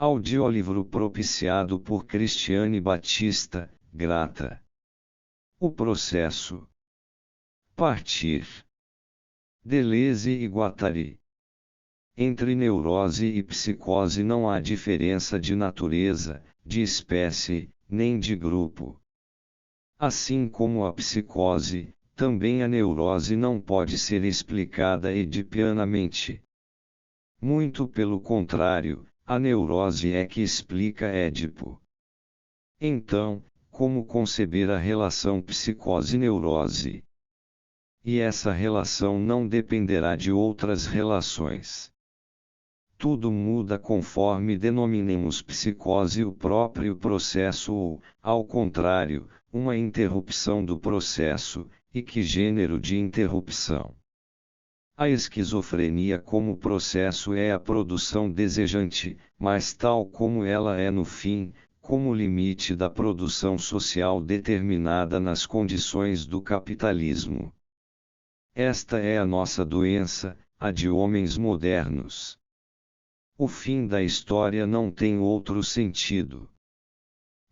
Audiolivro propiciado por Cristiane Batista, grata. O processo. Partir. Deleuze e Guattari. Entre neurose e psicose não há diferença de natureza, de espécie, nem de grupo. Assim como a psicose, também a neurose não pode ser explicada edipianamente. Muito pelo contrário, a neurose é que explica Édipo. Então, como conceber a relação psicose-neurose? E essa relação não dependerá de outras relações. Tudo muda conforme denominemos psicose o próprio processo ou, ao contrário, uma interrupção do processo, e que gênero de interrupção. A esquizofrenia como processo é a produção desejante, mas tal como ela é no fim, como limite da produção social determinada nas condições do capitalismo. Esta é a nossa doença, a de homens modernos. O fim da história não tem outro sentido.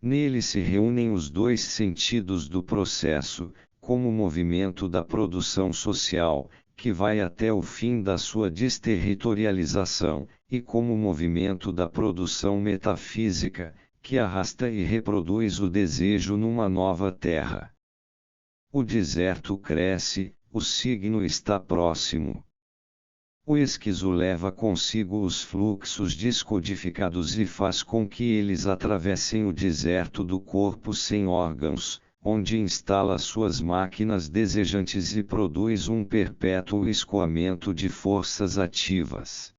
Nele se reúnem os dois sentidos do processo, como movimento da produção social, que vai até o fim da sua desterritorialização, e como movimento da produção metafísica, que arrasta e reproduz o desejo numa nova terra. O deserto cresce, o signo está próximo. O esquizo leva consigo os fluxos descodificados e faz com que eles atravessem o deserto do corpo sem órgãos, onde instala suas máquinas desejantes e produz um perpétuo escoamento de forças ativas.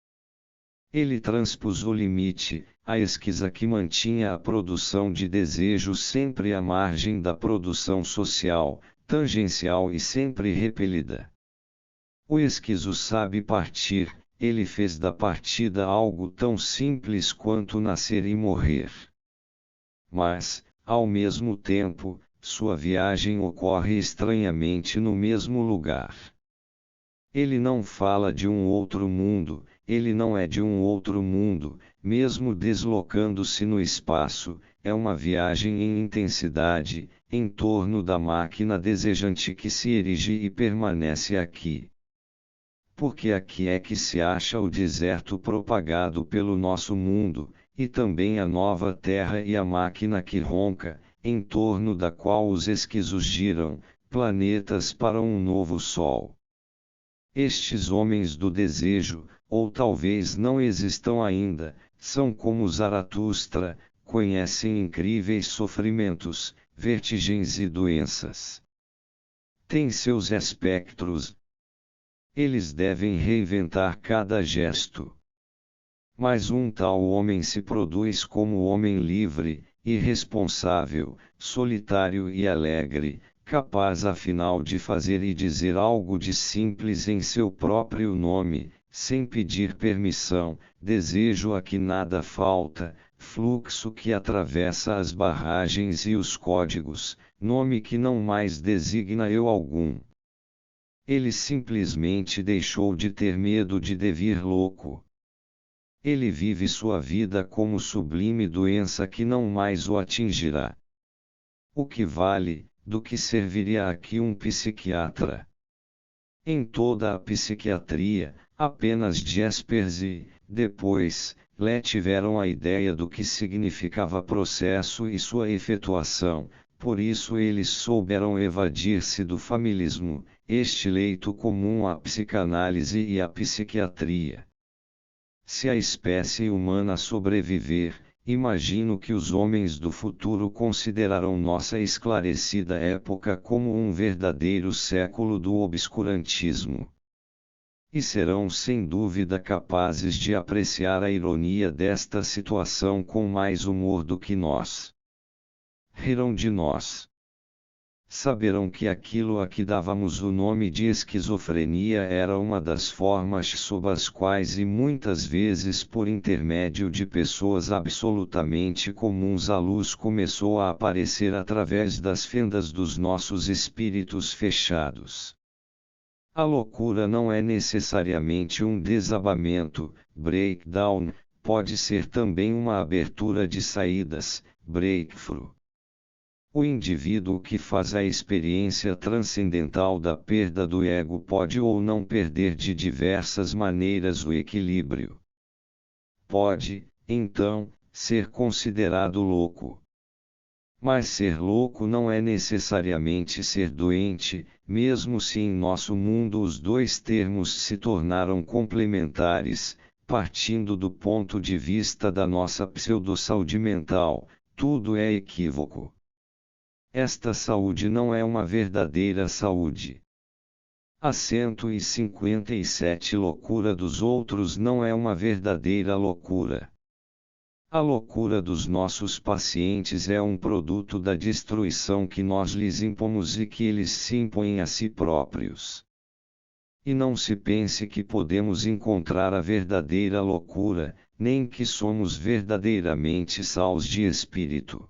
Ele transpôs o limite, a esquiza que mantinha a produção de desejo sempre à margem da produção social, tangencial e sempre repelida. O esquizo sabe partir, ele fez da partida algo tão simples quanto nascer e morrer. Mas, ao mesmo tempo, sua viagem ocorre estranhamente no mesmo lugar. Ele não fala de um outro mundo, ele não é de um outro mundo, mesmo deslocando-se no espaço, é uma viagem em intensidade, em torno da máquina desejante que se erige e permanece aqui. Porque aqui é que se acha o deserto propagado pelo nosso mundo, e também a nova terra e a máquina que ronca, em torno da qual os esquizos giram, planetas para um novo sol. Estes homens do desejo, ou talvez não existam ainda, são como Zaratustra, conhecem incríveis sofrimentos, vertigens e doenças. Têm seus espectros. Eles devem reinventar cada gesto. Mas um tal homem se produz como homem livre, irresponsável, solitário e alegre, capaz afinal de fazer e dizer algo de simples em seu próprio nome, sem pedir permissão, desejo a que nada falta, fluxo que atravessa as barragens e os códigos, nome que não mais designa eu algum. Ele simplesmente deixou de ter medo de devir louco. Ele vive sua vida como sublime doença que não mais o atingirá. O que vale, do que serviria aqui um psiquiatra? Em toda a psiquiatria, apenas Jaspers e, depois, Lé tiveram a ideia do que significava processo e sua efetuação, por isso eles souberam evadir-se do familismo, este leito comum à psicanálise e à psiquiatria. Se a espécie humana sobreviver, imagino que os homens do futuro considerarão nossa esclarecida época como um verdadeiro século do obscurantismo. E serão sem dúvida capazes de apreciar a ironia desta situação com mais humor do que nós. Rirão de nós. Saberão que aquilo a que dávamos o nome de esquizofrenia era uma das formas sob as quais e muitas vezes por intermédio de pessoas absolutamente comuns a luz começou a aparecer através das fendas dos nossos espíritos fechados. A loucura não é necessariamente um desabamento, breakdown, pode ser também uma abertura de saídas, breakthrough. O indivíduo que faz a experiência transcendental da perda do ego pode ou não perder de diversas maneiras o equilíbrio. Pode, então, ser considerado louco. Mas ser louco não é necessariamente ser doente, mesmo se em nosso mundo os dois termos se tornaram complementares, partindo do ponto de vista da nossa pseudo-saúde mental, tudo é equívoco. Esta saúde não é uma verdadeira saúde. A 157 loucura dos outros não é uma verdadeira loucura. A loucura dos nossos pacientes é um produto da destruição que nós lhes impomos e que eles se impõem a si próprios. E não se pense que podemos encontrar a verdadeira loucura, nem que somos verdadeiramente sãos de espírito.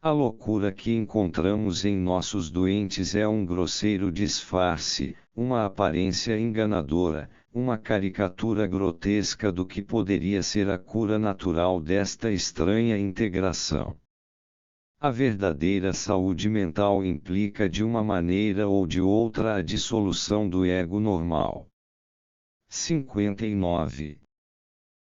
A loucura que encontramos em nossos doentes é um grosseiro disfarce, uma aparência enganadora, uma caricatura grotesca do que poderia ser a cura natural desta estranha integração. A verdadeira saúde mental implica de uma maneira ou de outra a dissolução do ego normal. 59.